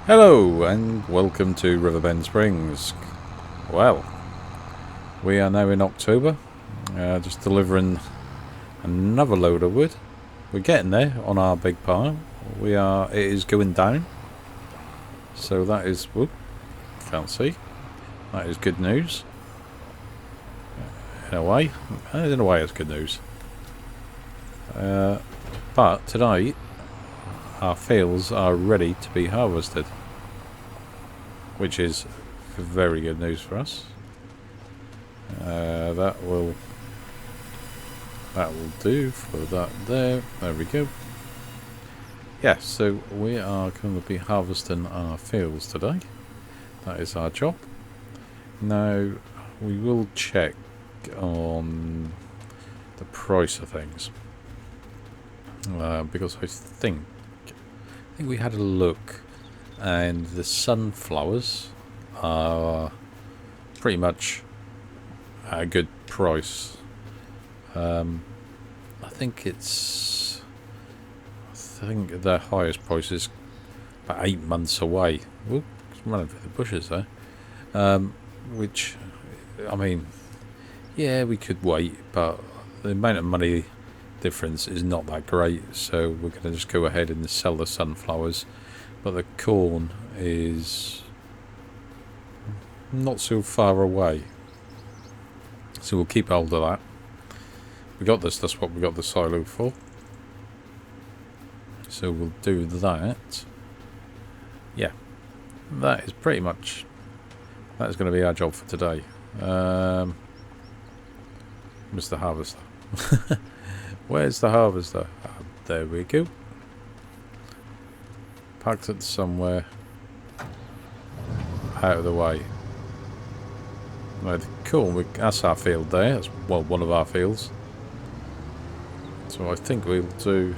Hello and welcome to Riverbend Springs. Well, we are now in October, just delivering another load of wood. We're getting there on our big pile. It is going down, so that is, whoop, can't see, that is good news. In a way it's good news. But today our fields are ready to be harvested, which is very good news for us. That will do for that there. There we go. Yeah, so we are going to be harvesting our fields today. That is our job. Now we will check on the price of things, because I think we had a look, and the sunflowers are pretty much a good price. I think their highest price is about 8 months away. Whoop, it's running through the bushes there. Which, I mean, yeah, we could wait, but the amount of money difference is not that great, so we're going to just go ahead and sell the sunflowers. But the corn is not so far away, so we'll keep hold of that. We got this, that's what we got the silo for, so we'll do that. Yeah, that is pretty much, that is going to be our job for today. Mr. Harvester. Where's the harvester? There we go. Parked it somewhere out of the way. Right, cool, that's our field there. That's one of our fields. So I think we'll do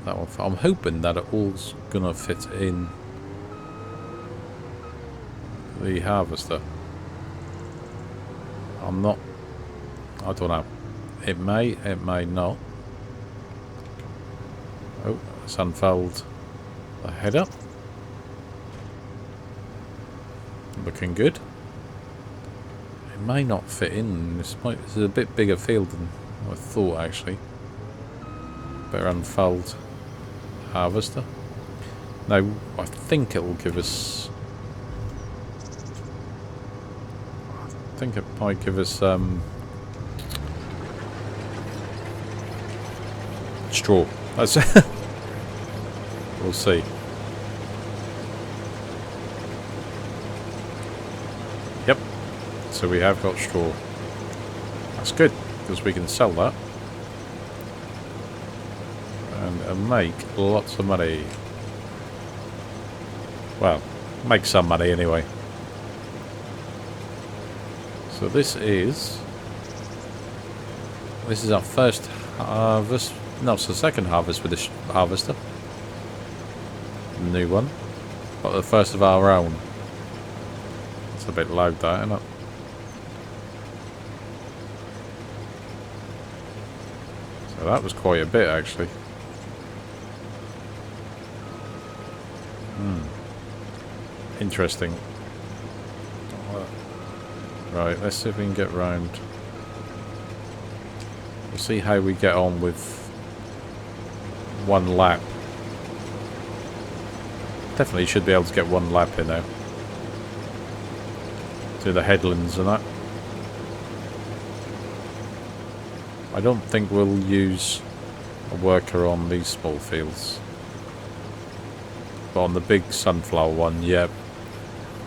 that one. I'm hoping that it all's gonna fit in the harvester. I don't know. It may not. Oh, let's unfold the header. Looking good. It may not fit in. This is a bit bigger field than I thought, actually. Better unfold harvester. Now, I think it will give us. I think it might give us straw. That's we'll see. Yep. So we have got straw. That's good, because we can sell that and make lots of money. Well, make some money anyway. So this is our first harvest. No, it's the second harvest with this harvester. The new one. But the first of our own. It's a bit loud, that, isn't it? So that was quite a bit, actually. Interesting. Right, let's see if we can get round. We'll see how we get on with one lap. Definitely should be able to get one lap in now. To the headlands and that. I don't think we'll use a worker on these small fields. But on the big sunflower one, yeah,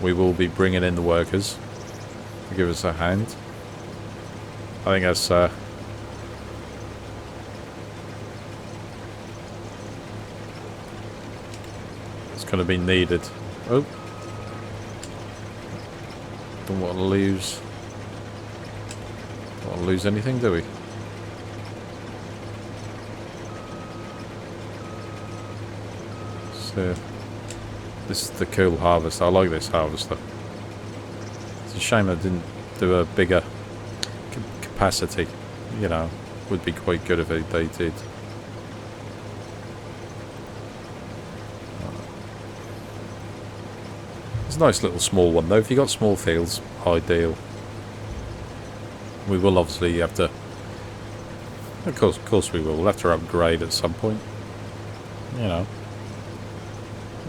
we will be bringing in the workers to give us a hand. I think that's going to be needed. Oh, don't want to lose anything, do we? So this is the cool harvester. I like this harvester. It's a shame I didn't do a bigger capacity. You know, would be quite good if they did. It's a nice little small one though. If you got small fields, ideal. We will obviously have to, of course we will. We'll have to upgrade at some point. You know,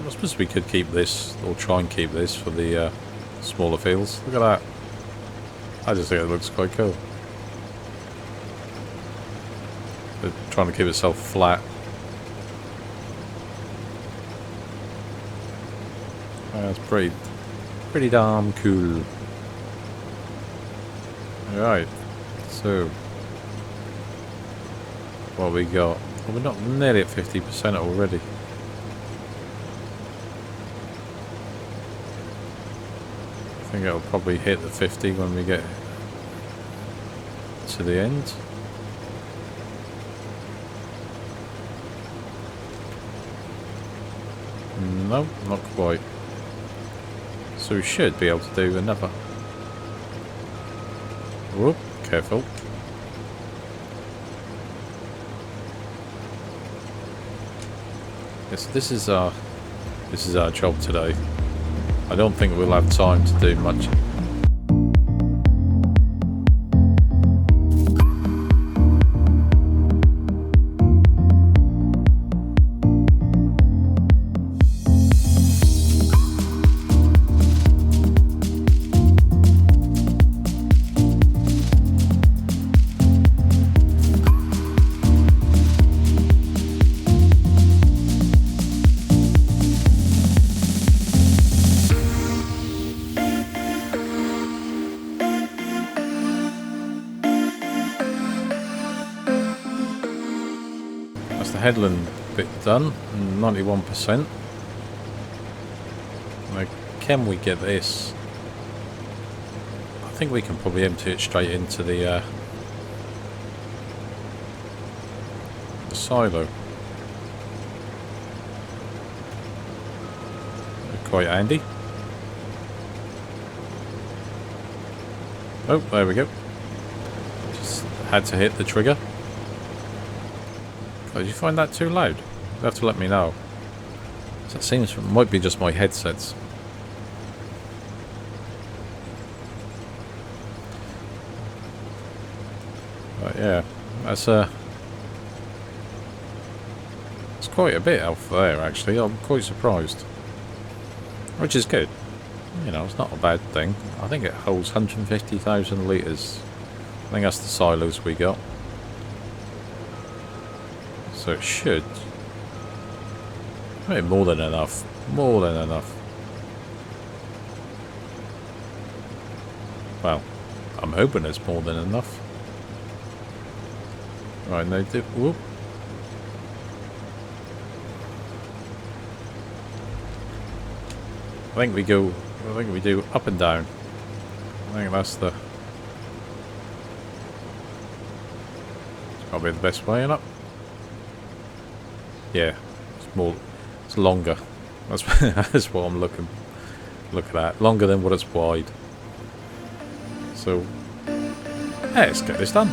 I suppose we could keep this, or try and keep this for the smaller fields. Look at that. I just think it looks quite cool. They're trying to keep itself flat. That's pretty damn cool. Alright, so what we got? Well, we're not nearly at 50% already. I think it'll probably hit the 50 when we get to the end. No, not quite. So we should be able to do another. Whoop, careful. Yes, this is our job today. I don't think we'll have time to do much. Headland bit done, 91%. Now, can we get this? I think we can probably empty it straight into the silo. Quite handy. Oh, there we go. Just had to hit the trigger. Oh, did you find that too loud? You'll have to let me know. So it seems it might be just my headsets. But yeah, that's it's quite a bit out there actually. I'm quite surprised, which is good. You know, it's not a bad thing. I think it holds 150,000 litres. I think that's the silos we got. So it should. I mean, more than enough. More than enough. Well, I'm hoping it's more than enough. Right, no dip. Whoop. I think we do up and down. I think that's the. It's gotta be the best way, innit? Yeah, it's more, it's longer. That's that's what I'm looking at. Longer than what it's wide. So, hey, let's get this done.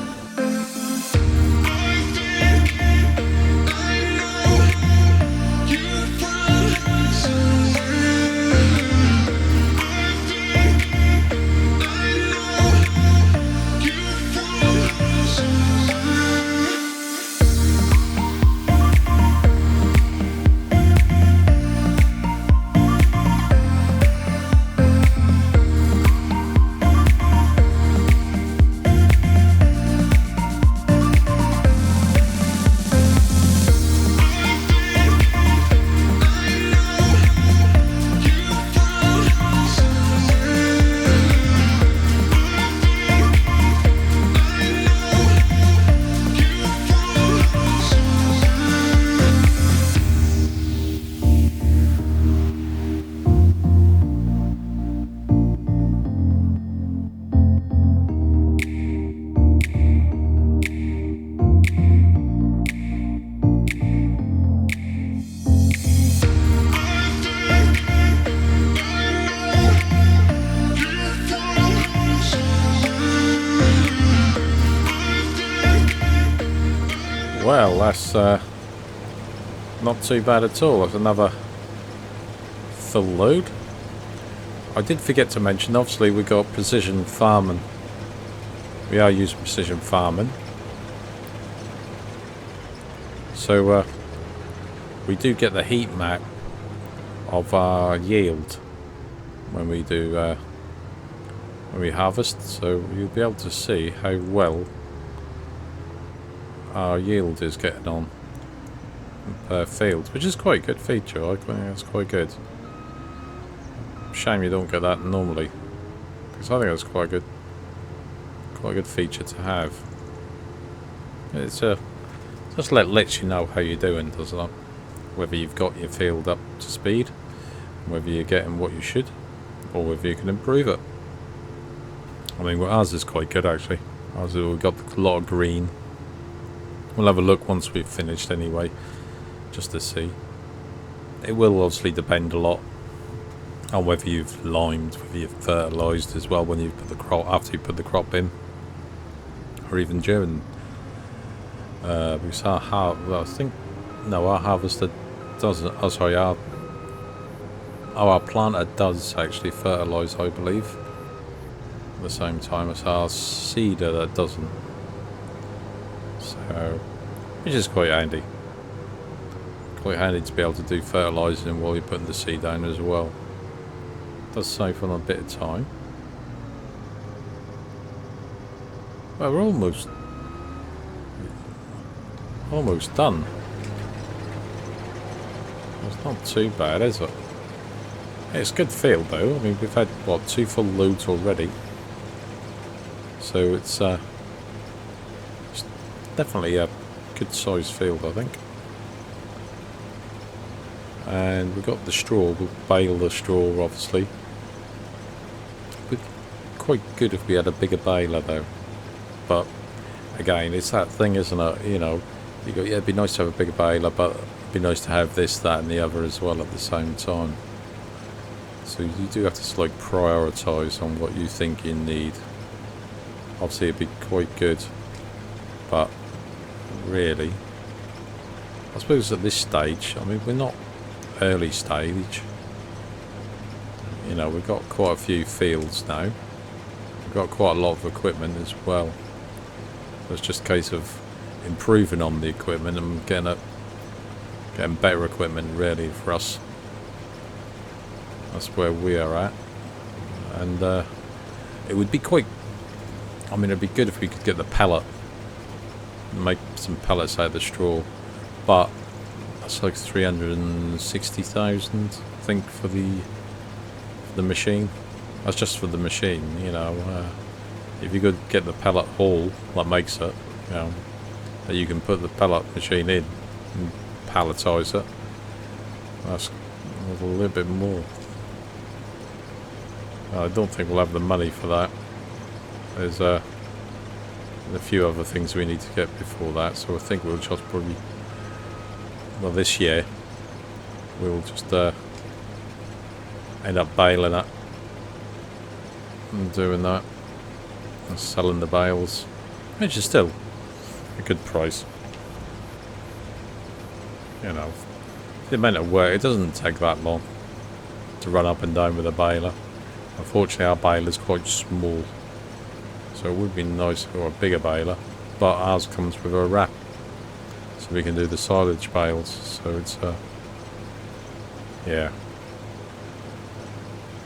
Well, that's not too bad at all. That's another full load. I did forget to mention, obviously we got precision farming. We are using precision farming. So we do get the heat map of our yield when we do when we harvest, so you'll be able to see how well our yield is getting on per field, which is quite a good feature. I think that's quite good. Shame you don't get that normally, because I think that's quite a good feature to have. It's just lets you know how you're doing, doesn't it? Whether you've got your field up to speed, whether you're getting what you should, or whether you can improve it. I mean, well, ours is quite good actually. Ours, we've got a lot of green. We'll have a look once we've finished anyway, just to see. It will obviously depend a lot on whether you've limed, whether you've fertilised as well when you put the crop, after you put the crop in, or even during. Because our harvester doesn't. Oh, sorry, our planter does actually fertilise, I believe, at the same time as our seeder that doesn't. So, which is quite handy. Quite handy to be able to do fertilising while you're putting the seed down as well. Does save on a bit of time. Well, we're almost done. It's not too bad, is it? It's a good field though. I mean, we've had what, 2 full loads already, so it's definitely a good sized field, I think. And we've got the straw. We'll bale the straw, obviously. It'd be quite good if we had a bigger baler though, but again, it's that thing, isn't it? You know, you go, yeah, it'd be nice to have a bigger baler, but it'd be nice to have this, that and the other as well at the same time. So you do have to like prioritise on what you think you need. Obviously it'd be quite good, but really, I suppose at this stage, I mean, we're not early stage. You know, we've got quite a few fields now. We've got quite a lot of equipment as well. So it's just a case of improving on the equipment and getting better equipment really for us. That's where we are at. And it would be quite, I mean, it'd be good if we could get the pellet, make some pellets out of the straw, but that's like 360,000 I think for the machine. That's just for the machine, you know. If you could get the pellet hall that makes it, you know, that you can put the pellet machine in and palletise it, that's a little bit more. I don't think we'll have the money for that. There's a few other things we need to get before that, so I think we'll just probably, well, this year we'll just end up baling it and doing that and selling the bales, which is still a good price. You know, the amount of work, it doesn't take that long to run up and down with a baler. Unfortunately our baler is quite small, so it would be nice for a bigger baler, but ours comes with a wrap, so we can do the silage bales. So it's yeah.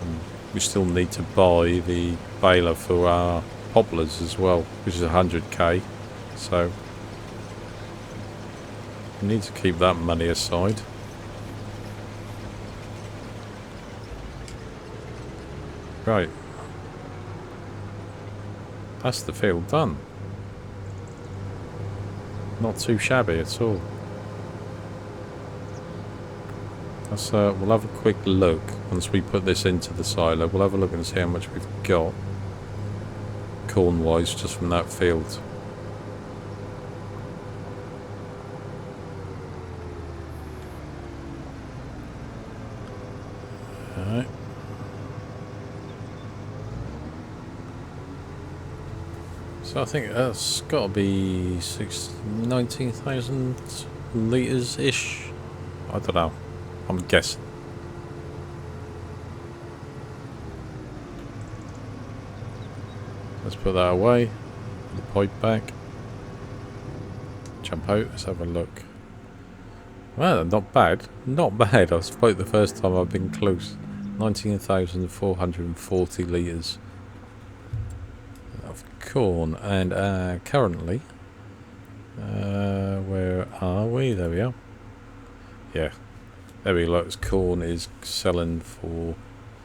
And we still need to buy the baler for our poplars as well, which is 100k, so we need to keep that money aside. Right, that's the field done. Not too shabby at all. Let's, we'll have a quick look once we put this into the silo. We'll have a look and see how much we've got corn wise just from that field. Alright. So I think that's got to be 19,000 litres-ish. I don't know. I'm guessing. Let's put that away. Put the pipe back. Jump out. Let's have a look. Well, not bad. Not bad. I spoke the first time I've been close. 19,440 litres of corn. And currently, where are we? There we are. Yeah. There we go. Corn is selling for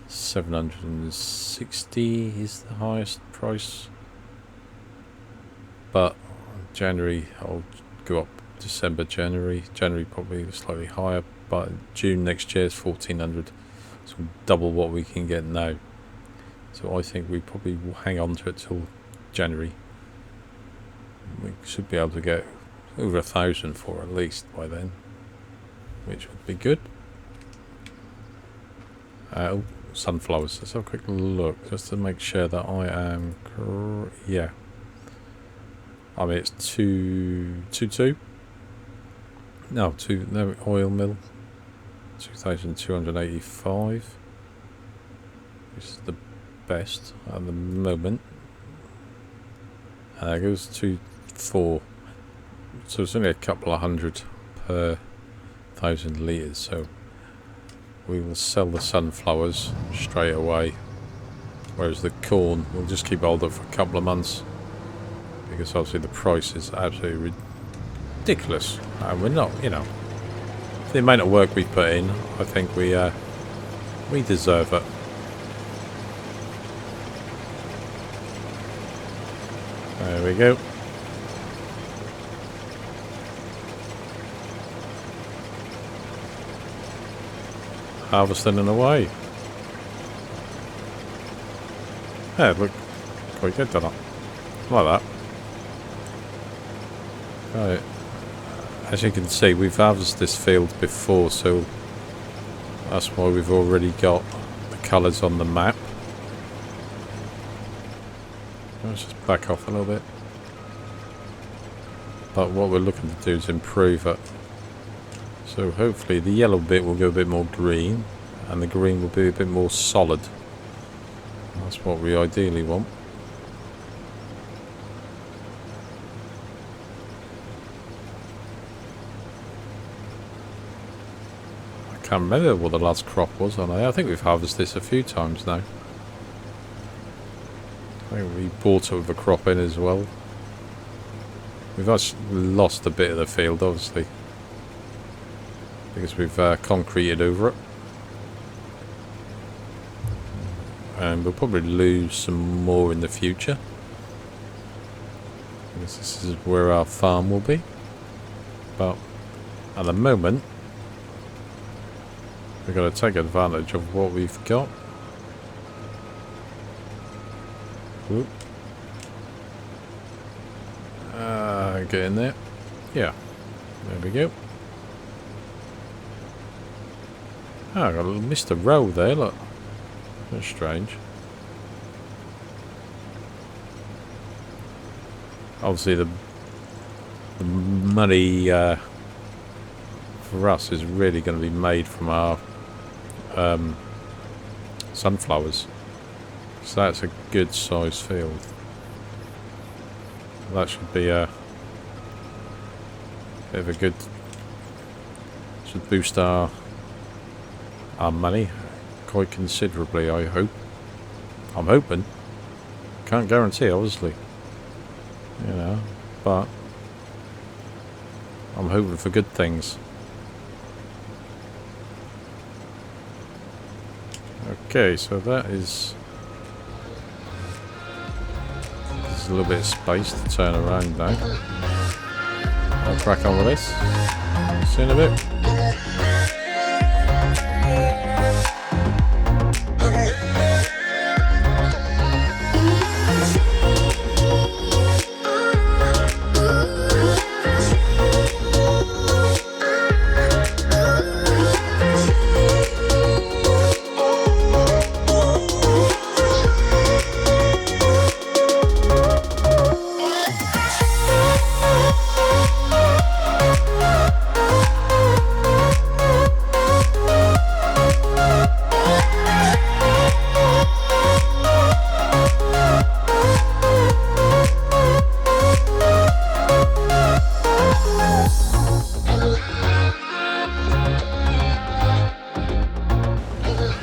760 is the highest price. But January, I'll go up. December, January probably slightly higher, but June next year is 1400, so double what we can get now. So I think we probably will hang on to it till January. We should be able to get over 1,000 for at least by then, which would be good. Oh, sunflowers. Let's have a quick look just to make sure that I am yeah. I mean it's 222. No, oil mill, 2,285, which is the best at the moment. It goes to 4, so it's only a couple of hundred per 1,000 litres. So we will sell the sunflowers straight away, whereas the corn we'll just keep hold of for a couple of months, because obviously the price is absolutely ridiculous, and we're not, you know, for the amount of work we put in, I think we deserve it. There we go. Harvesting and away. Yeah, look, quite good, doesn't it? Like that. Right. As you can see, we've harvested this field before, so that's why we've already got the colours on the map. Let's just back off a little bit. But what we're looking to do is improve it. So hopefully the yellow bit will go a bit more green, and the green will be a bit more solid. That's what we ideally want. I can't remember what the last crop was on it. I think we've harvested this a few times now. I think we bought it with a crop in as well. We've actually lost a bit of the field, obviously, because we've concreted over it. And we'll probably lose some more in the future, because this is where our farm will be. But at the moment, we've got to take advantage of what we've got. Whoop. Get in there. Yeah. There we go. Oh, I missed a row there, look. That's strange. Obviously the money for us is really going to be made from our sunflowers. So that's a good sized field. That should be a bit of a good, should boost our money quite considerably, I hope. I'm hoping. Can't guarantee, obviously. You know, but I'm hoping for good things. Okay, so that is... There's a little bit of space to turn around now. I'll crack on with this. See you in a bit.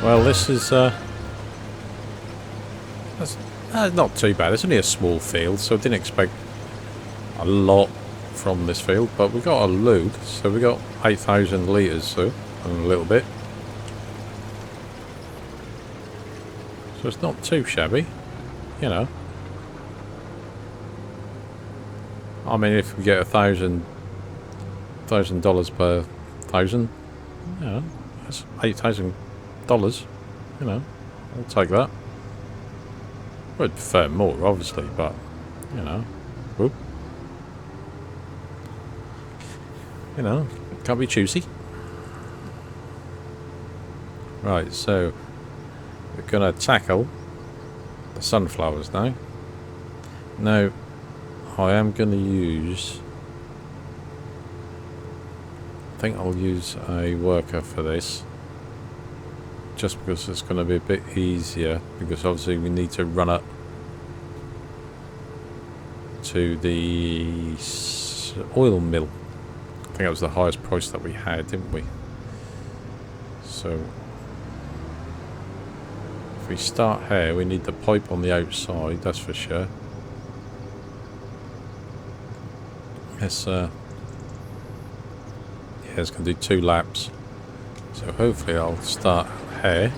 Well, this is that's not too bad. It's only a small field, so I didn't expect a lot from this field, but we got a load, so we got 8,000 litres, so and a little bit. So it's not too shabby, you know. I mean, if we get $1,000 per thousand, you know, that's $8,000. You know, I'll take that. I'd prefer more, obviously, but you know, whoop. You know, can't be choosy. Right, so we're gonna tackle the sunflowers now. Now, I am gonna use. I think I'll use a worker for this, just because it's going to be a bit easier, because obviously we need to run up to the oil mill. I think that was the highest price that we had, didn't we? So if we start here, we need the pipe on the outside, that's for sure. Let's yeah, it's going to do 2 laps. So hopefully I'll start here.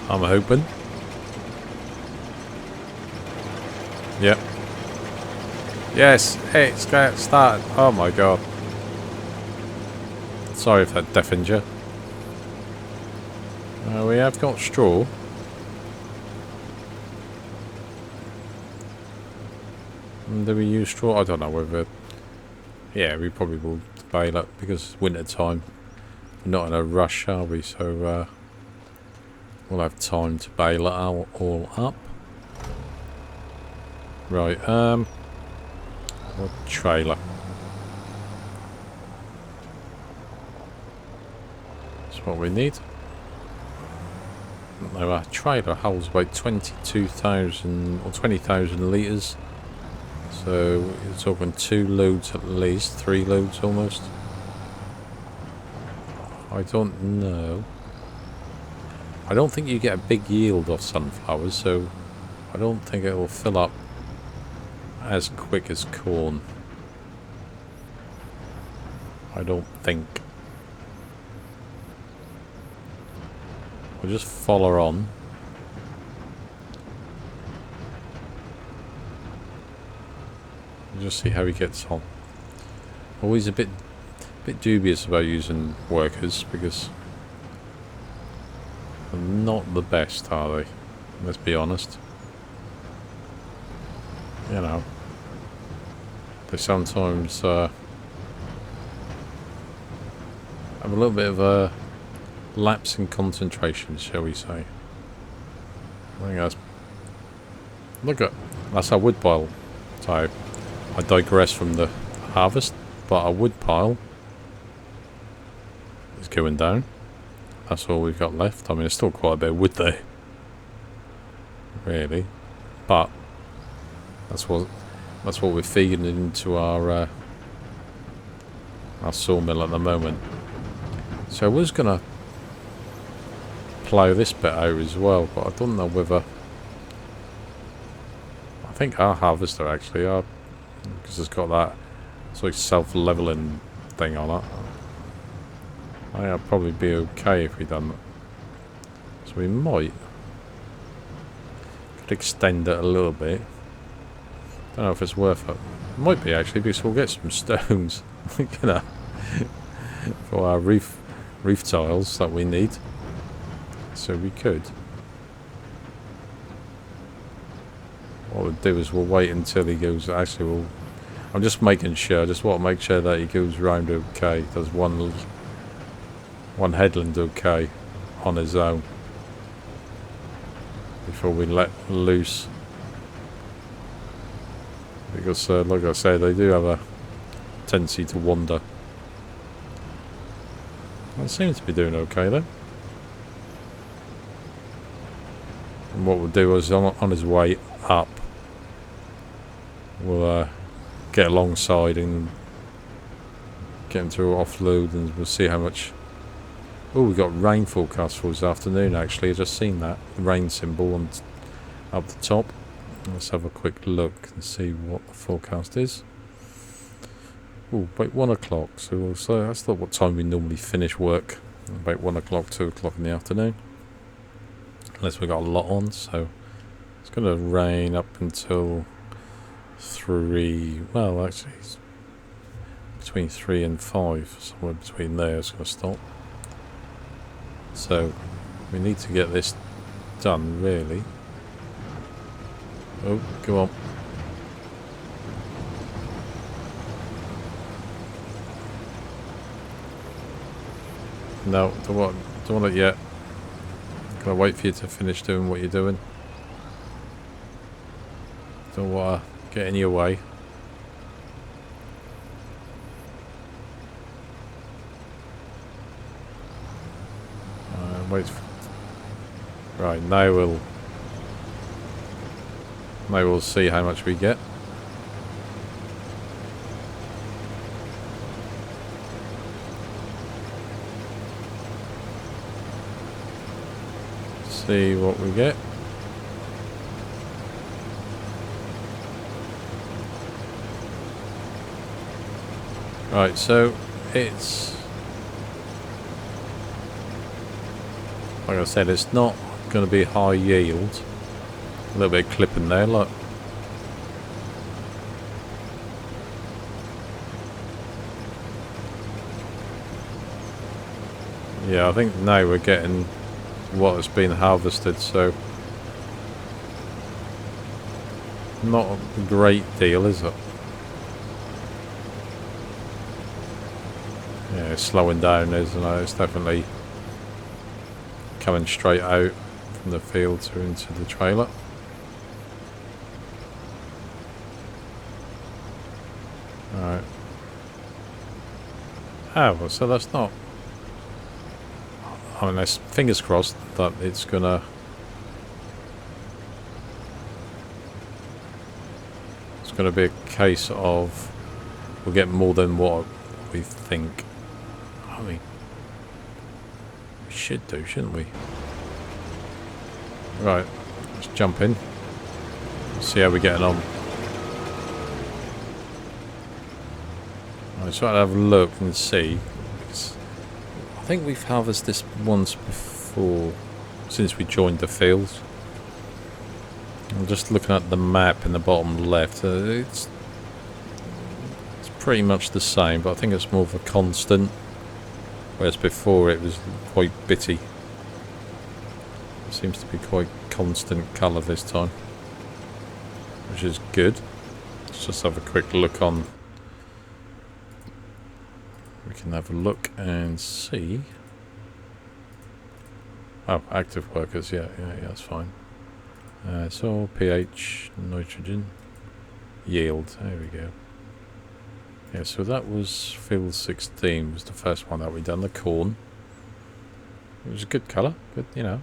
I'm hoping. Yep. Yes, hey, it's got started. Oh my god. Sorry if that deafened you. We have got straw. Do we use straw? I don't know whether... Yeah, we probably will bale up because it's winter time. We're not in a rush, are we? So we'll have time to bale it all up. Right, what trailer? That's what we need. No, our trailer holds about 22,000 or 20,000 litres. So you're talking 2 loads at least, 3 loads almost. I don't know. I don't think you get a big yield off sunflowers, so I don't think it will fill up as quick as corn. I don't think. We'll just follow on. Just see how he gets on. Always a bit dubious about using workers because they're not the best, are they? Let's be honest. You know, they sometimes have a little bit of a lapse in concentration, shall we say? I think that's. That's our wood pile. So I digress from the harvest, but our wood pile is going down. That's all we've got left. I mean, there's still quite a bit of wood there, really, but that's what we're feeding into our sawmill at the moment. So I was gonna plough this bit out as well, but I don't know whether. I think our harvester actually are. Because it's got that sort of self-leveling thing on it. I think that'd probably be okay if we done that. So we could extend it a little bit. Don't know if it's worth it. It might be actually, because we'll get some stones, you know, for our roof tiles that we need. So we could. What we'll do is we'll wait until he goes. Actually, I'm just making sure. I just want to make sure that he goes round okay. Does one headland okay on his own before we let loose. Because, like I said, they do have a tendency to wander. It seems to be doing okay though. And what we'll do is on his way up, we'll get alongside and get him to offload and we'll see how much. Oh, we got rain forecast for this afternoon actually. I just seen that rain symbol on up the top. Let's have a quick look and see what the forecast is. Oh, about 1 o'clock. So that's not what time we normally finish work. About 1 o'clock, 2 o'clock in the afternoon. Unless we got a lot on, so it's going to rain up until 3. Well, actually, it's between 3 and 5, somewhere between there. It's going to stop. So we need to get this done, really. Oh, go on. No, don't want it yet. Can I wait for you to finish doing what you're doing? Don't want to get in your way. Wait. Right, now we'll see how much we get. See what we get. Right, so it's, like I said, it's not going to be high yield. A little bit of clipping there, look. Yeah, I think now we're getting what has been harvested, so not a great deal, is it? Yeah, it's slowing down, isn't it? It's definitely coming straight out from the field to into the trailer. Alright. Oh, well, so that's not... I mean, there's fingers crossed that it's gonna... It's gonna be a case of we'll get more than what we think. I mean, we should do, shouldn't we? Right, let's jump in. See how we're getting on. Right, so I'll have a look and see. I think we've harvested this once before, since we joined the field. I'm just looking at the map in the bottom left. It's pretty much the same, but I think it's more of a constant. Whereas before it was quite bitty. It seems to be quite constant colour this time, which is good. Let's just have a quick look on. We can have a look and see. Oh, active workers, yeah, that's fine. So pH, nitrogen, yield, there we go. Yeah, so that was field 16, was the first one that we done, the corn. It was a good colour, but you know,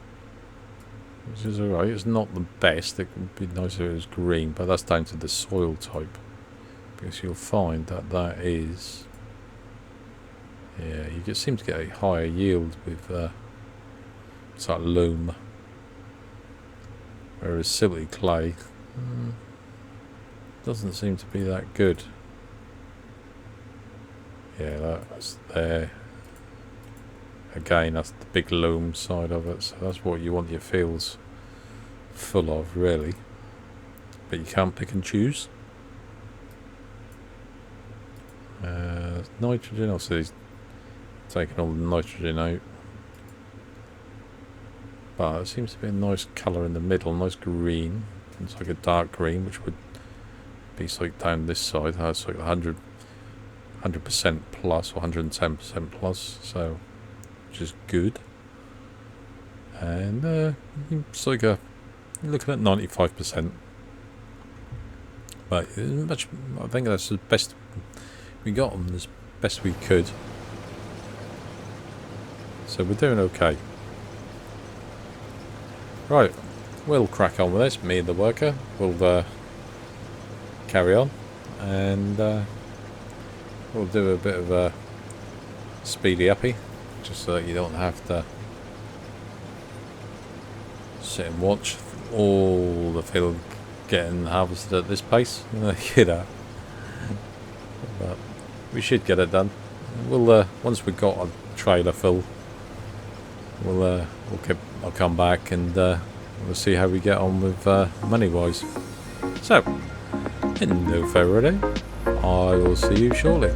which is alright. It's not the best, it would be nice if it was green, but that's down to the soil type. Because you'll find that that is... Yeah, you just seem to get a higher yield with it's like loam, whereas silty clay doesn't seem to be that good. Yeah, that's there. Again, that's the big loam side of it, so that's what you want your fields full of, really. But you can't pick and choose. Nitrogen, also he's taking all the nitrogen out. But it seems to be a nice colour in the middle, nice green. It's like a dark green, which would be like down this side. That's like 100% plus or 110% plus, so which is good. And it's like a looking at 95%. But much, I think that's the best we got them, as best we could. So we're doing okay. Right, we'll crack on with this. Me and the worker will carry on, and we'll do a bit of speedy uppy, just so that you don't have to sit and watch all the field getting harvested at this pace. You know, but we should get it done. We'll once we've got a trailer full, I'll come back and we'll see how we get on with money wise. So, in no further ado, I will see you shortly.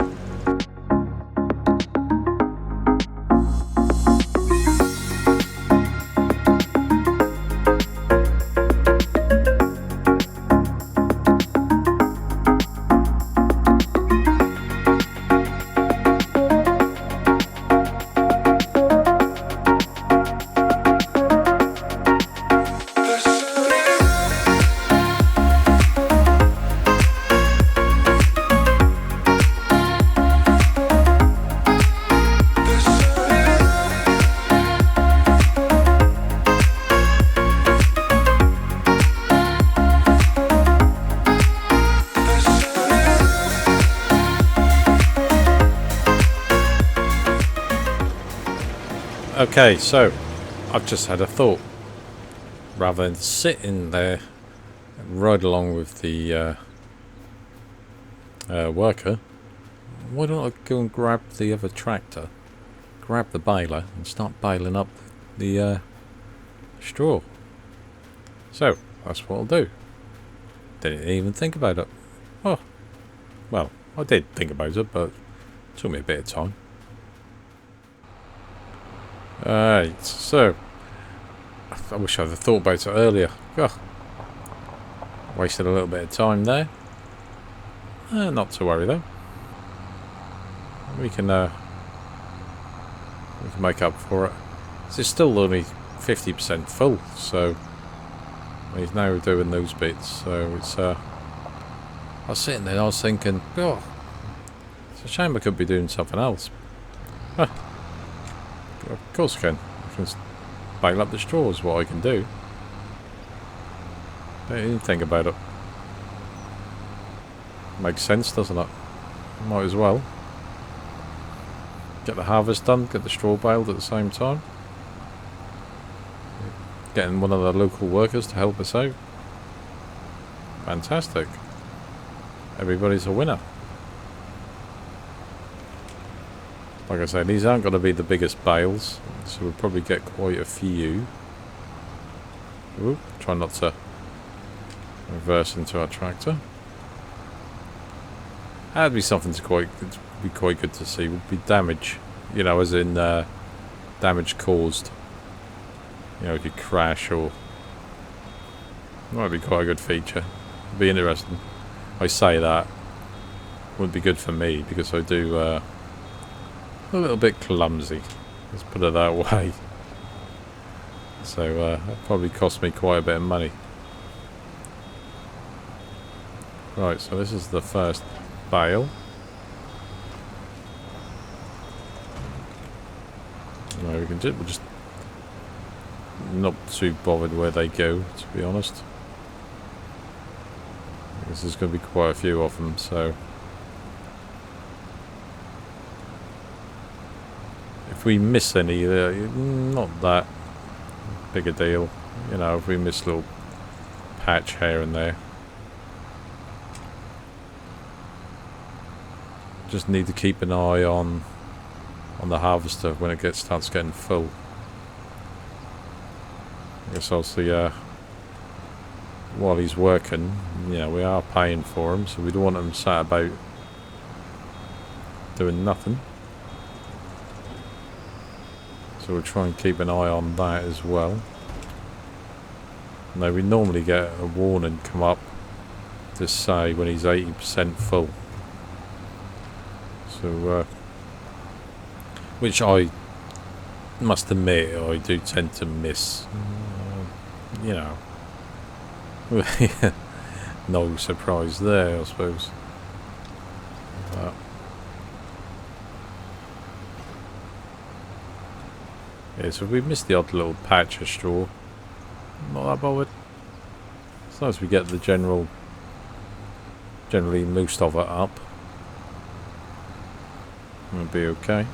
Okay, so I've just had a thought. Rather than sitting there and ride along with the worker, why don't I go and grab the other tractor, grab the baler, and start baling up the straw? So that's what I'll do. Didn't even think about it. Oh, well, I did think about it, but it took me a bit of time. Alright, so I wish I'd have thought about it earlier. Oh, wasted a little bit of time there. Not to worry though. We can make up for it. It's still only 50% full, so he's now doing those bits. So it's I was sitting there, I was thinking, oh, it's a shame I could be doing something else. Huh. Of course I can. I can bale up the straw is what I can do. Don't even think about it. Makes sense, doesn't it? Might as well. Get the harvest done, get the straw baled at the same time. Getting one of the local workers to help us out. Fantastic. Everybody's a winner. Like I say, these aren't going to be the biggest bales, so we'll probably get quite a few. Ooh, try not to reverse into our tractor. That'd be something to be quite good to see. Would be damage, you know, as in damage caused. You know, if you crash or might be quite a good feature. It'd be interesting. I say that wouldn't be good for me because I do. A little bit clumsy, let's put it that way. So that probably cost me quite a bit of money. Right, so this is the first bale. No, we're just not too bothered where they go, to be honest. Because there's going to be quite a few of them, so. If we miss any, not that big a deal. You know, if we miss a little patch here and there. Just need to keep an eye on the harvester when it starts getting full. I guess obviously while he's working, you know, we are paying for him, so we don't want him sat about doing nothing. So we'll try and keep an eye on that as well. Now we normally get a warning come up to say when he's 80% full. So, which I must admit I do tend to miss. You know, no surprise there, I suppose. But yeah, so we missed the odd little patch of straw. Not that bothered. As long as we get the generally most of it up, it'll be okay.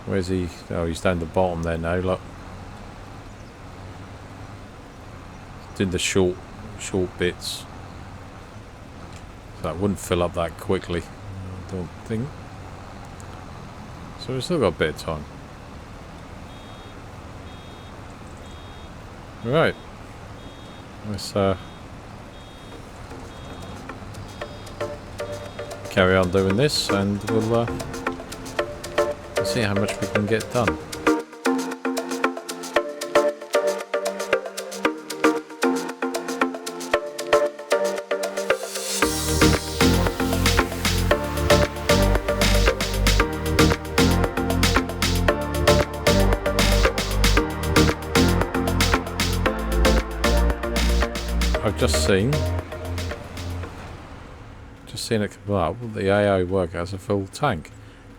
Where's he? Oh, he's down the bottom there now, look. Doing the short bits. So that wouldn't fill up that quickly, I don't think. So we've still got a bit of time. Right. Let's carry on doing this, and we'll see how much we can get done. I've just seen it come up. The AI worker has a full tank.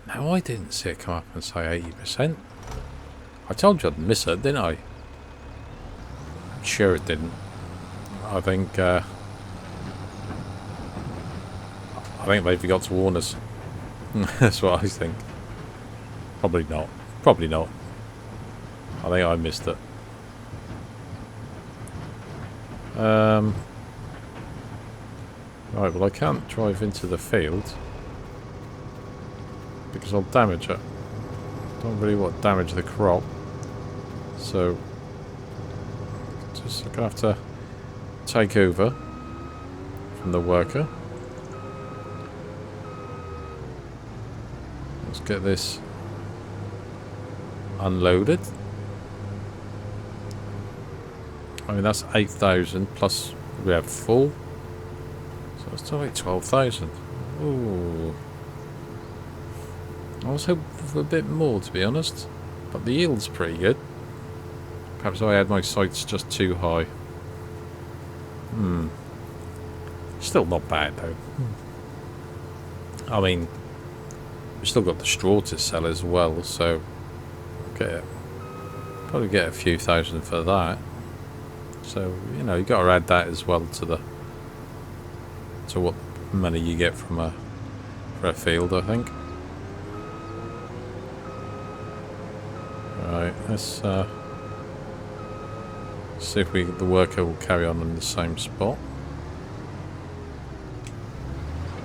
Now I didn't see it come up and say 80%. I told you I'd miss it, didn't I? I'm sure it didn't. I think they forgot to warn us. That's what I think. Probably not. Probably not. I think I missed it. Right, well I can't drive into the field because I'll damage it. Don't really want to damage the crop, so just gonna have to take over from the worker. Let's get this unloaded. I mean that's 8,000 plus we have full. So it's still like 12,000. Ooh. I was hoping for a bit more, to be honest. But the yield's pretty good. Perhaps I had my sights just too high. Still not bad, though. I mean, we've still got the straw to sell as well, so probably get a few thousand for that. So, you know, you got to add that as well to what money you get from for a field, I think. Right, let's see if the worker will carry on in the same spot.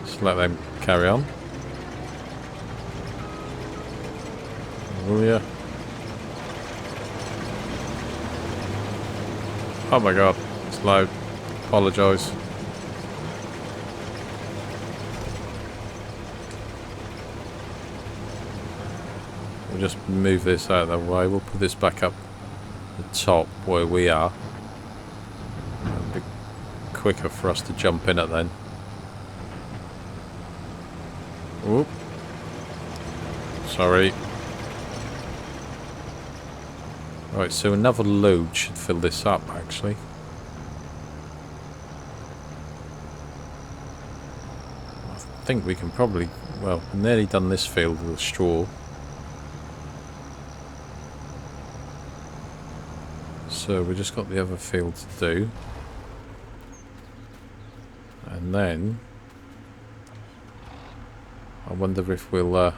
Just let them carry on. Will ya? Oh my god, it's loud. Apologise. We'll just move this out of the way. We'll put this back up the top where we are. It'll be quicker for us to jump in it then. Oop. Sorry. Right, so another load should fill this up actually. I think we can probably, well, we've nearly done this field with straw. So we've just got the other field to do. And then I wonder if we'll I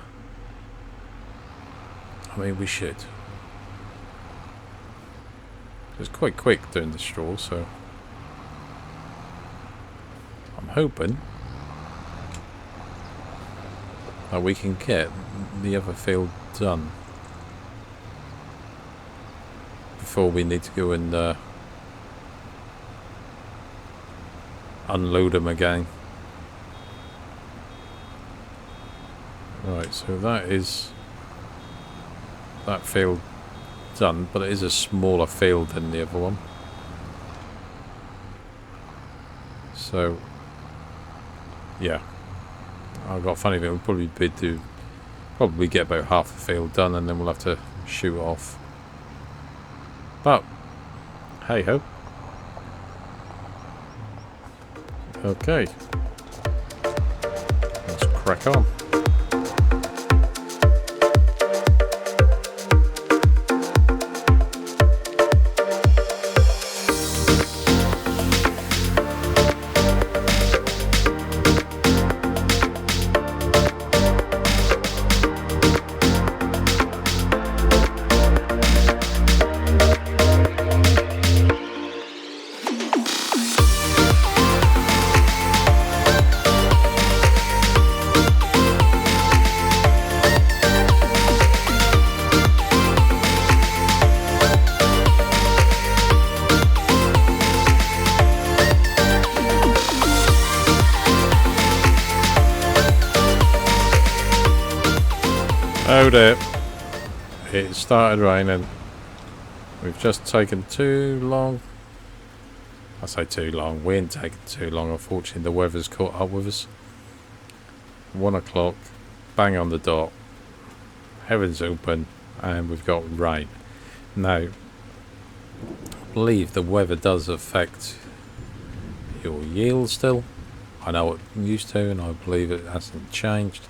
mean we should. It's quite quick doing the straw, so I'm hoping that we can get the other field done before we need to go and unload them again. Right, so that is that field done, but it is a smaller field than the other one. So, yeah, I've got a funny feeling we'll probably get about half the field done, and then we'll have to shoot off. But hey ho. Okay, let's crack on. Oh dear. It started raining. We've just taken too long. I say too long. We ain't taken too long. Unfortunately, the weather's caught up with us. 1 o'clock. Bang on the dot. Heavens open. And we've got rain. Now, I believe the weather does affect your yield still. I know it used to, and I believe it hasn't changed.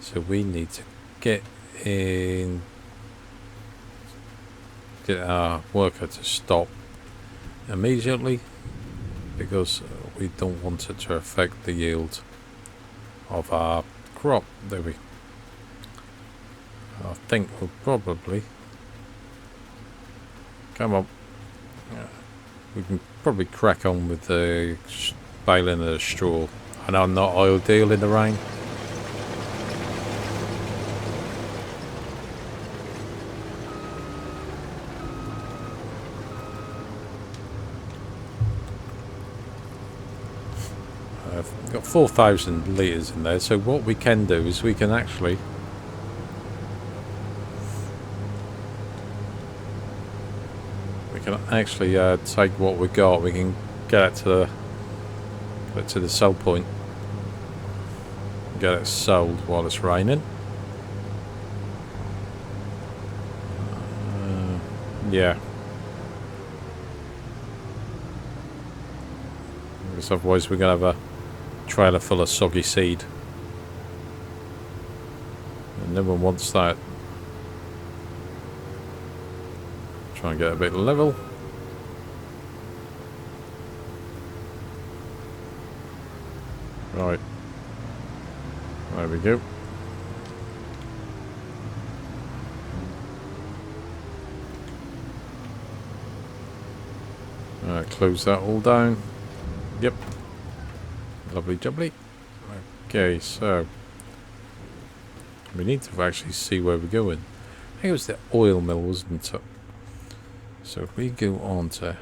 So we need to get our worker to stop immediately, because we don't want it to affect the yield of our crop, do we? I think we'll probably come on. We can probably crack on with the baling of the straw. I know I'm not ideal in the rain. I've got 4,000 litres in there, so what we can do is we can actually take what we got. We can get it to the sell point, get it sold while it's raining. Yeah, because otherwise we're gonna have a trailer full of soggy seed, and no one wants that. Try and get a bit level. Right, there we go. Close that all down. Yep. Lovely jubbly. Okay, so we need to actually see where we're going. I think it was the oil mill, wasn't it? So if we go on to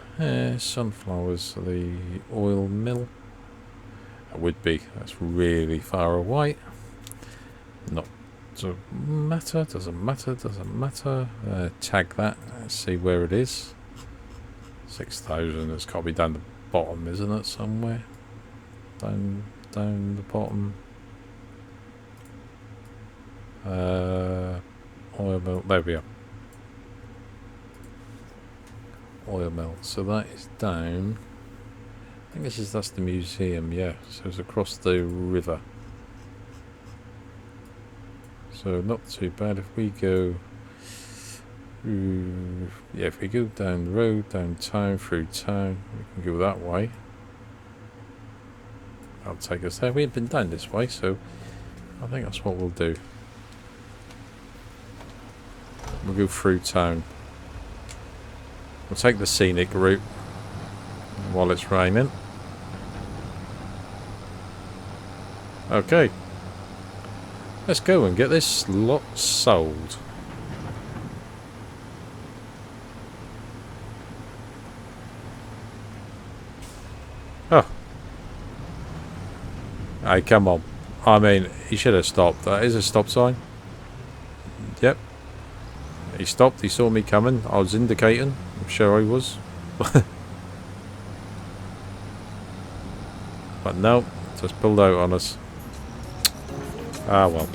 sunflowers, the oil mill, that would be, that's really far away. Not to matter, doesn't matter. Tag that, let's see where it is. 6,000, it's got to be down the bottom, isn't it, somewhere? Down the bottom. Oil mill, there we are. Oil mill, so that is down. I think that's the museum, yeah. So it's across the river. So not too bad. If we go, yeah, if we go down the road, down town, through town, we can go that way. That'll take us there. We ain't been down this way, so I think that's what we'll do. We'll go through town. We'll take the scenic route while it's raining. Okay. Let's go and get this lot sold. Oh. Hey, come on. I mean, he should have stopped. That is a stop sign. Yep. He stopped. He saw me coming. I was indicating. I'm sure he was. But no, just pulled out on us. Ah, well.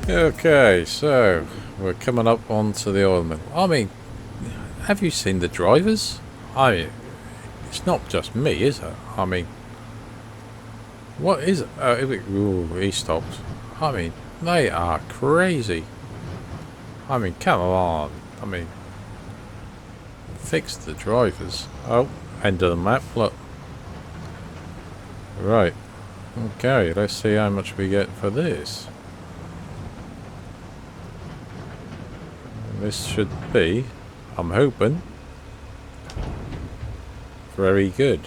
Okay, so we're coming up onto the oil mill. I mean, have you seen the drivers? It's not just me, is it? I mean, what is it? Ooh, he stopped. I mean, they are crazy. I mean, come on. I mean, fix the drivers. Oh, end of the map, look. Right. Okay, let's see how much we get for this. This should be, I'm hoping, very good.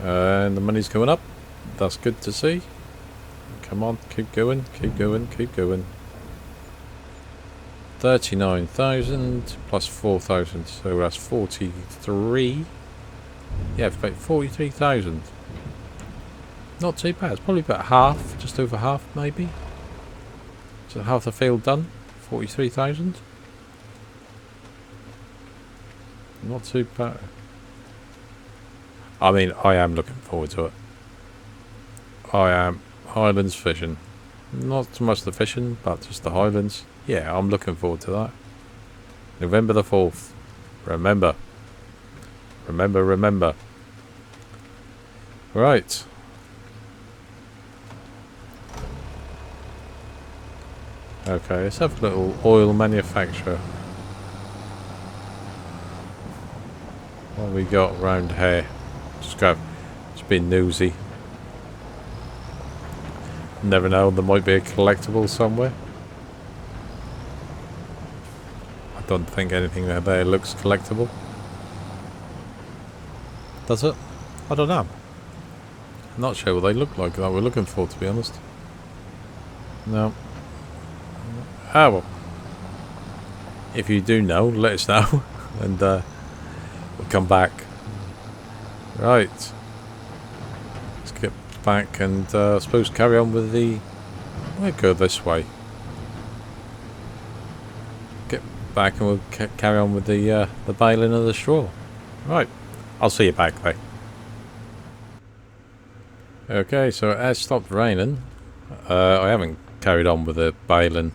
And the money's going up. That's good to see. Come on, keep going, keep going, keep going. 39,000 plus 4,000, so that's 43. Yeah, about 43,000. Not too bad. It's probably about half, just over half maybe. So half the field done. 43,000. Not too bad. I mean, I am looking forward to it. I am. Highlands fishing. Not so much the fishing, but just the Highlands. Yeah, I'm looking forward to that. November the 4th. Remember. Remember, remember. Right. Okay, let's have a little oil manufacturer. What we got round here? Just be nosy. Never know, there might be a collectible somewhere. I don't think anything there looks collectible. Does it? I don't know. I'm not sure what they look like that we're looking for, to be honest. No. Ah, well. If you do know, let us know. And we'll come back. Right. Let's get back and I suppose carry on with the... We'll go this way. Get back and we'll carry on with the baling of the straw. Right. I'll see you back there. Okay, so it has stopped raining. I haven't carried on with the baling.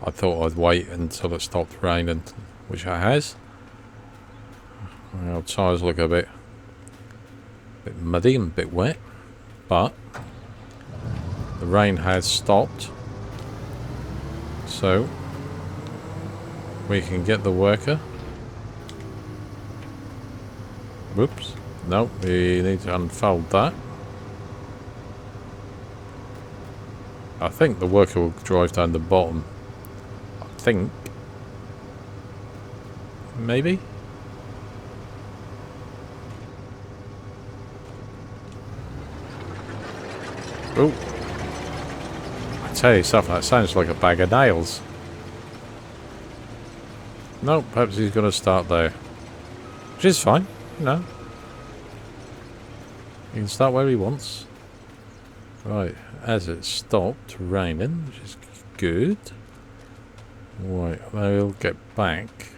I thought I'd wait until it stopped raining, which it has. Our tyres look a bit muddy and a bit wet, but the rain has stopped, so we can get the worker. Whoops, no, we need to unfold that. I think the worker will drive down the bottom. I think. Maybe? Oh. I tell you something, that sounds like a bag of nails. No, perhaps he's going to start there. Which is fine, you know. He can start where he wants. Right, as it stopped raining, which is good. Right, we'll get back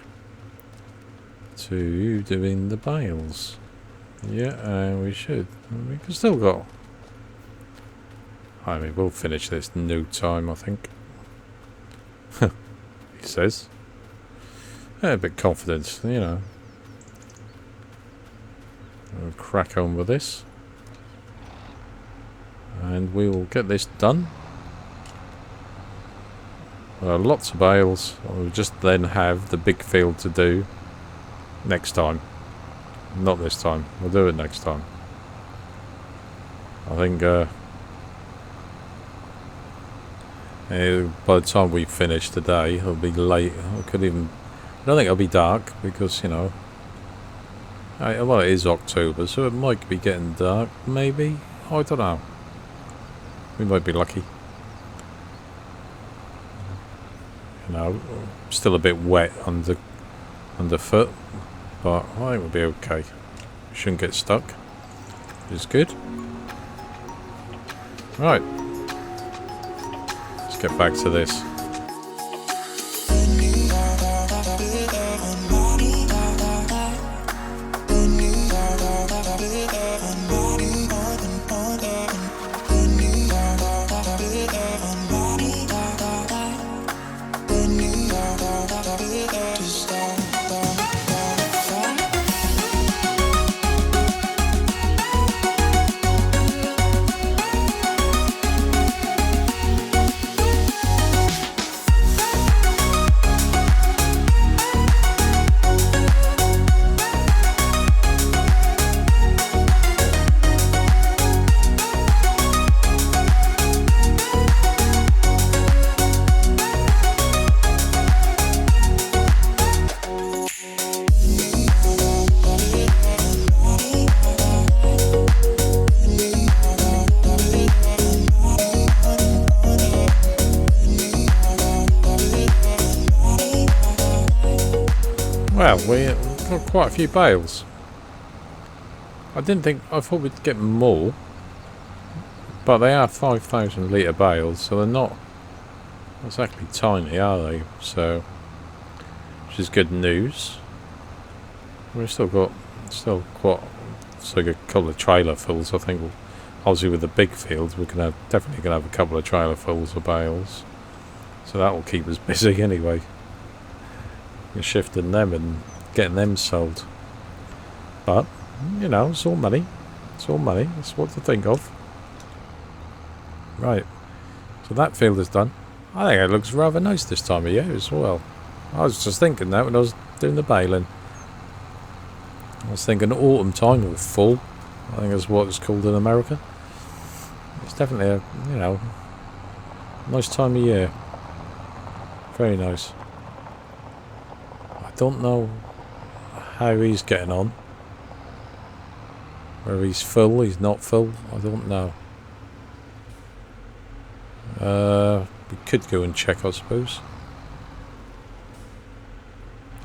to doing the bales. Yeah, we should. We can still go. I mean, we'll finish this in no time, I think. He says. Yeah, a bit confident, you know. We'll crack on with this. And we will get this done. Lots of bales. We'll just then have the big field to do next time. Not this time. We'll do it next time. I think by the time we finish today, it'll be late. I don't think it'll be dark because, you know, well, it is October, so it might be getting dark. Maybe, I don't know. We might be lucky. You know, still a bit wet underfoot, but I think we'll be okay. We shouldn't get stuck, which is good. Right. Let's get back to this. Well, we've got quite a few bales. I thought we'd get more. But they are 5,000 litre bales, so they're not exactly tiny, are they? So, which is good news. We've still quite, it's like a couple of trailer fulls. I think, obviously with the big fields, we're definitely gonna have a couple of trailer fulls of bales. So that will keep us busy anyway. We're shifting them and getting them sold. But you know, it's all money. It's all money. It's what to think of. Right. So that field is done. I think it looks rather nice this time of year as well. I was just thinking that when I was doing the baling. I was thinking autumn time or fall. I think that's what it's called in America. It's definitely a, you know, nice time of year. Very nice. I don't know how he's getting on. Whether he's full, he's not full, I don't know. We could go and check, I suppose.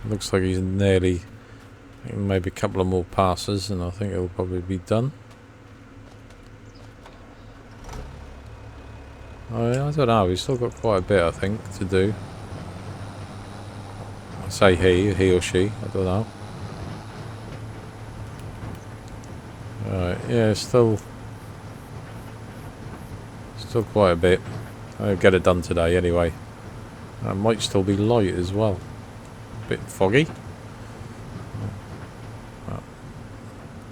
Looks like he's nearly, maybe a couple of more passes and I think it'll probably be done. I don't know, he's still got quite a bit I think to do. I say he or she, I don't know. Alright, yeah, still quite a bit. I'll get it done today anyway. It might still be light as well. A bit foggy.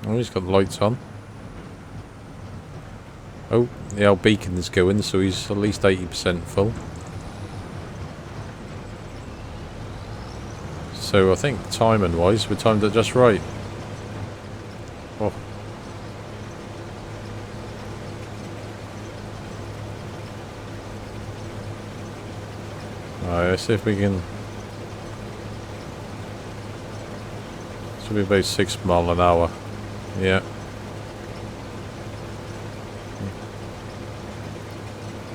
Oh, he's got the lights on. Oh, the old beacon is going, so he's at least 80% full. So I think timing wise, we timed it just right. Oh. Alright, let's see if we can. Should be about 6 miles an hour. Yeah.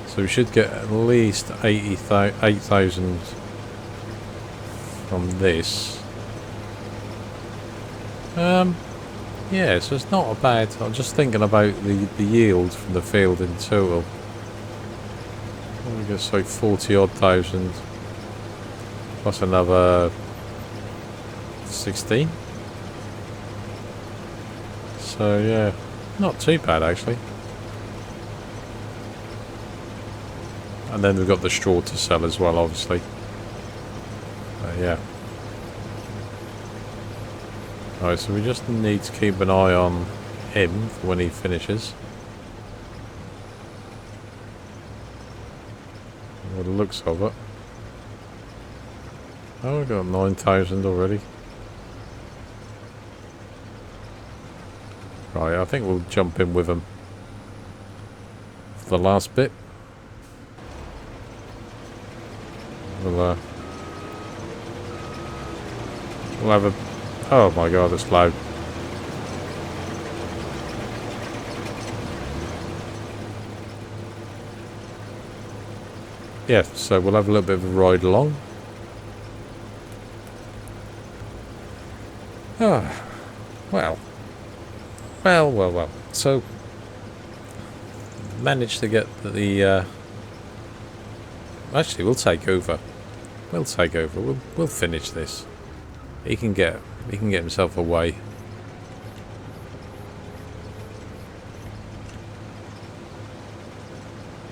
So we should get at least 8,000 from this. Yeah, so it's not a bad. I'm just thinking about the yield from the field in total. I guess like 40 odd thousand plus another 16. So yeah, not too bad actually. And then we've got the straw to sell as well, obviously. Yeah. Alright, so we just need to keep an eye on him for when he finishes. What the looks of it. Oh, we've got 9,000 already. Right, I think we'll jump in with him for the last bit. We'll have a... Oh my god, that's loud. Yeah, so we'll have a little bit of a ride along. Ah, well. So, managed to get the... Actually, we'll take over. We'll take over. We'll finish this. He can get himself away.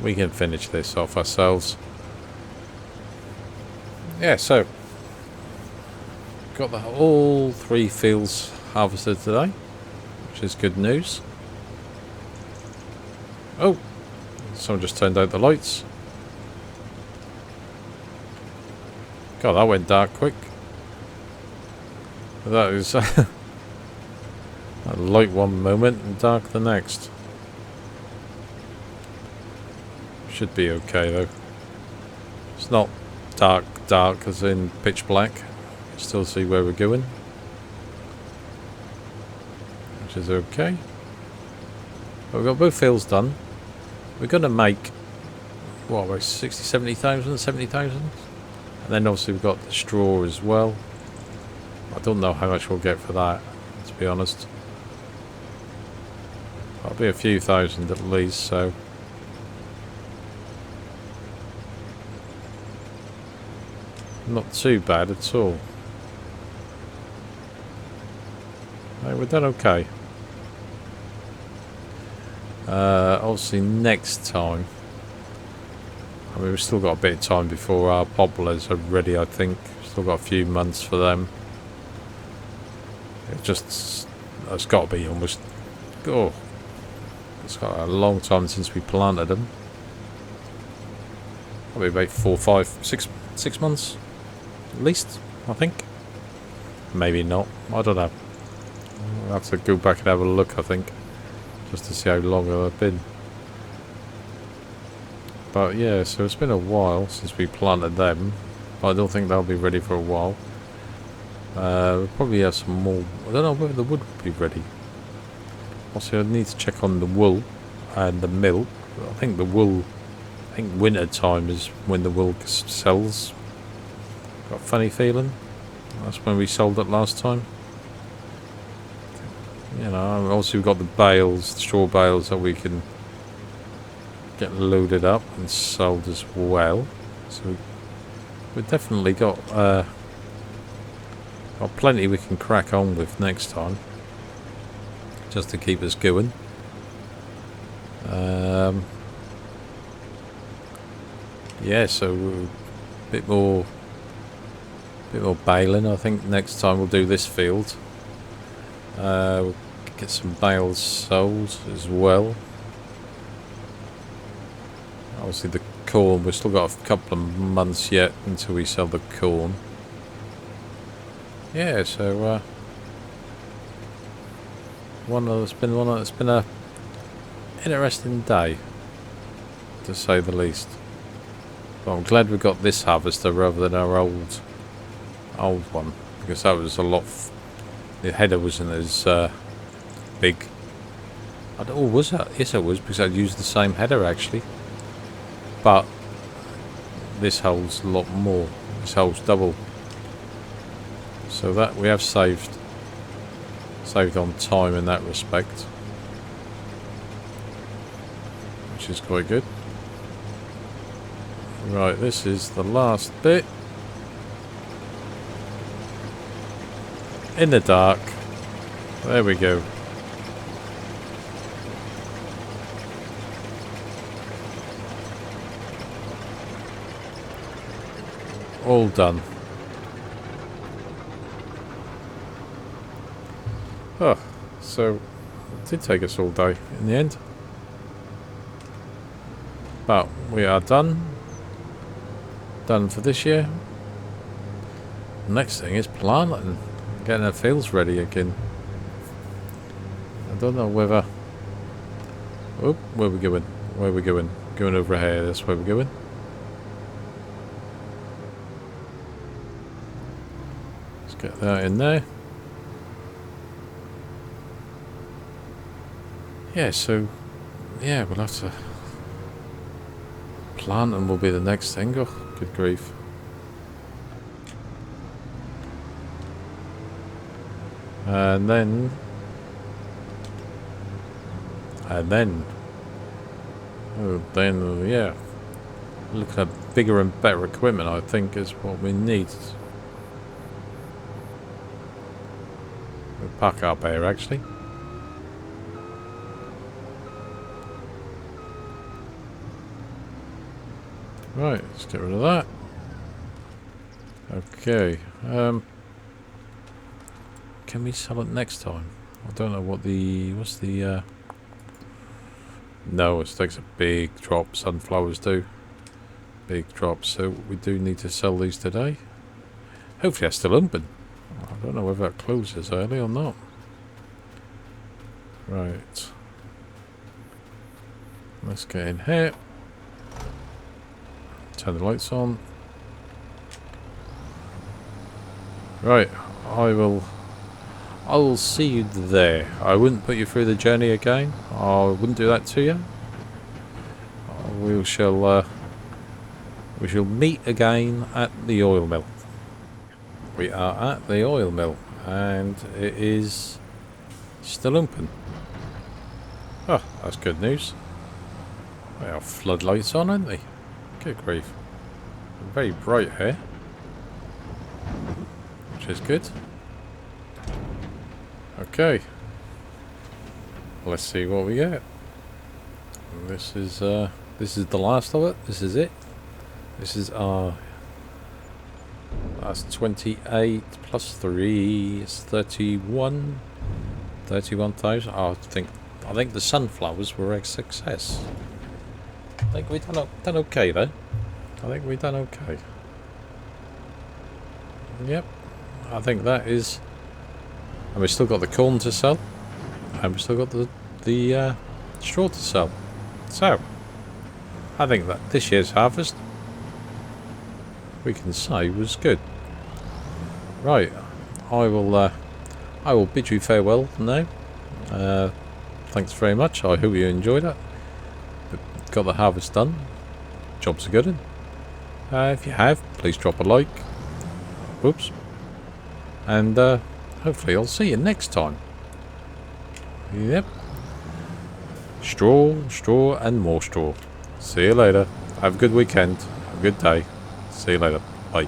We can finish this off ourselves. Yeah, so got all 3 fields harvested today, which is good news. Oh, someone just turned out the lights. God, that went dark quick. That is a light one moment and dark the next. Should be okay though. It's not dark as in pitch black. Still see where we're going, which is okay. But we've got both fields done. We're going to make what, about 60, 70,000, 70,000. And then obviously we've got the straw as well. I don't know how much we'll get for that, to be honest. That'll be a few thousand at least, so... not too bad at all. Right, we've done okay. Obviously next time, I mean, we've still got a bit of time before our poplars are ready, I think. Still got a few months for them. It's got to be almost... oh, it's got a long time since we planted them. Probably about 4, 5, 6 months at least, I think. Maybe not, I don't know. I'll have to go back and have a look, I think, just to see how long they've been. But yeah, so it's been a while since we planted them. But I don't think they'll be ready for a while. We'll probably have some more. I don't know whether the wood will be ready. Also, I need to check on the wool and the milk. I think the wool, I think winter time is when the wool sells. Got a funny feeling. That's when we sold it last time. You know, also we've got the bales, the straw bales that we can get loaded up and sold as well. So we've definitely got plenty we can crack on with next time, just to keep us going. Yeah, so a bit more baling. I think next time we'll do this field. We'll get some bales sold as well. Obviously the corn, we've still got a couple of months yet until we sell the corn. Yeah, so it's been a interesting day, to say the least. But I'm glad we got this harvester rather than our old one, because that was a lot. The header wasn't as big. Oh, was that? Yes, it was, because I'd used the same header actually. But this holds a lot more. This holds double. So that we have saved on time in that respect, which is quite good. Right, this is the last bit. In the dark. There we go. All done. Oh, so it did take us all day in the end. But we are done. Done for this year. Next thing is planting. Getting the fields ready again. I don't know whether... oh, where are we going? Where are we going? Going over here, that's where we're going. Let's get that in there. Yeah, so... yeah, we'll have to... plant them will be the next thing. Oh, good grief. And then, yeah, looking at bigger and better equipment, I think, is what we need. We'll park up here, actually. Right, let's get rid of that. Okay, can we sell it next time? I don't know what what's the, no, it takes a big drop, sunflowers do. Big drop, so we do need to sell these today. Hopefully that's still open. I don't know whether that closes early or not. Right. Let's get in here. Turn the lights on. Right, I will see you there. I wouldn't put you through the journey again. I wouldn't do that to you. We shall meet again at the oil mill. We are at the oil mill, and it is still open. Oh, that's good news. They have floodlights on, aren't they? Good grief. Very bright here, which is good. Okay. Let's see what we get. This is the last of it. This is it. This is our... That's 28 plus 3 is 31. 31,000. I think the sunflowers were a success. I think we done okay though. I think we done okay. Yep. I think that is. And we still got the corn to sell. And we still got the straw to sell. So I think that this year's harvest, we can say, was good. Right, I will bid you farewell now. Thanks very much. I hope you enjoyed it. Got the harvest done. Job's a good one. If you have, please drop a like. Whoops. And hopefully I'll see you next time. Yep. Straw, and more straw. See you later. Have a good weekend. Have a good day. See you later. Bye.